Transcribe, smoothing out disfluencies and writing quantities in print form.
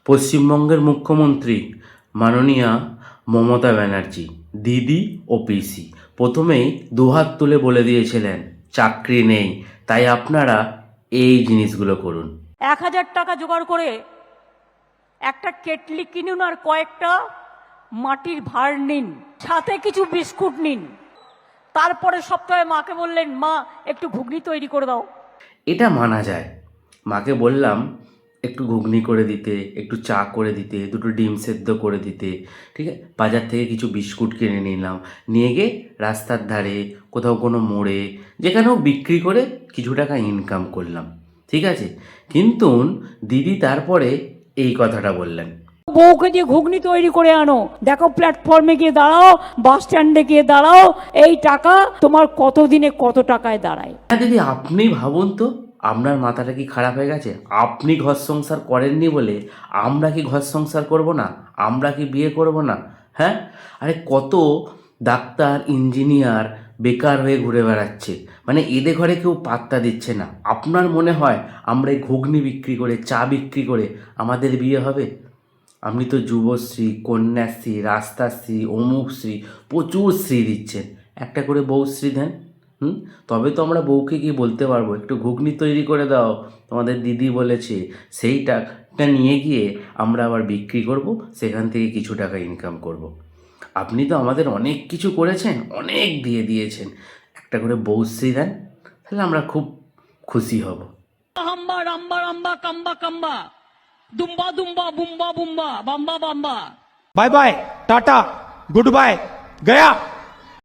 পশ্চিমবঙ্গের মুখ্যমন্ত্রী মাননীয়া মমতা ব্যানার্জি দিদি ও পিসি প্রথমেই দুহাত তুলে বলে দিয়েছিলেন চাকরি নেই, তাই আপনারা এই জিনিসগুলো করুন। 1000 টাকা জোগাড় করে একটা কেটলি কিনুন আর কয়েকটা মাটির ভাঁড় নিন, সাথে কিছু বিস্কুট নিন। তারপরে সপ্তাহে মাকে বললেন, মা একটু ঘুগনি তৈরি করে দাও। এটা মানা যায়। মাকে বললাম একটু ঘুগনি করে দিতে, একটু চা করে দিতে, দুটো ডিম সেদ্ধ করে দিতে, ঠিক আছে। বাজার থেকে কিছু বিস্কুট কিনে নিলাম, নিয়ে গিয়ে রাস্তার ধারে কোথাও কোনো মোড়ে যেখানেও বিক্রি করে কিছু টাকা ইনকাম করলাম, ঠিক আছে। কিন্তু দিদি তারপরে এই কথাটা বললেন, বউকে দিয়ে ঘুগনি তৈরি করে আনো, দেখো প্ল্যাটফর্মে গিয়ে দাঁড়াও, বাস স্ট্যান্ডে গিয়ে দাঁড়াও, এই টাকা তোমার কত দিনে কত টাকায় দাঁড়ায়। হ্যাঁ দিদি, আপনি ভাবুন তো, আপনার মাথাটা কি খারাপ হয়ে গেছে? আপনি ঘর সংসার করেননি বলে আমরা কি ঘর সংসার করব না? আমরা কি বিয়ে করব না? হ্যাঁ, আরে কত ডাক্তার ইঞ্জিনিয়ার বেকার হয়ে ঘুরে বেড়াচ্ছে, মানে এদের ঘরে কেউ পাত্তা দিচ্ছে না। আপনার মনে হয় আমরা এই ঘুগনি বিক্রি করে, চা বিক্রি করে আমাদের বিয়ে হবে? আপনি তো যুবশ্রী, কন্যাশ্রী, রাস্তাশ্রী, অমুকশ্রী, প্রচুর শ্রী দিচ্ছেন। একটা করে বউশ্রী দেন, তবে তো আমরা বউকে গিয়ে বলতে পারবো একটু ঘুগনি তৈরি করে দাও, তোমাদের দিদি বলেছে। সেই টাকাটা নিয়ে গিয়ে আমরা আবার বিক্রি করব, সেখান থেকে কিছু টাকা ইনকাম করব। আপনি তো আমাদের অনেক কিছু করেছেন, অনেক দিয়ে দিয়েছেন। একটা করে বউশ্রী দেন, তাহলে আমরা খুব খুশি হব। হাম্বা রাম্বা রাম্বা কাম্বা কাম্বা, দুম্বা দুম্বা বুম্বা বুম্বা, বাম্বা বাম্বা। Bye bye tata good bye गया।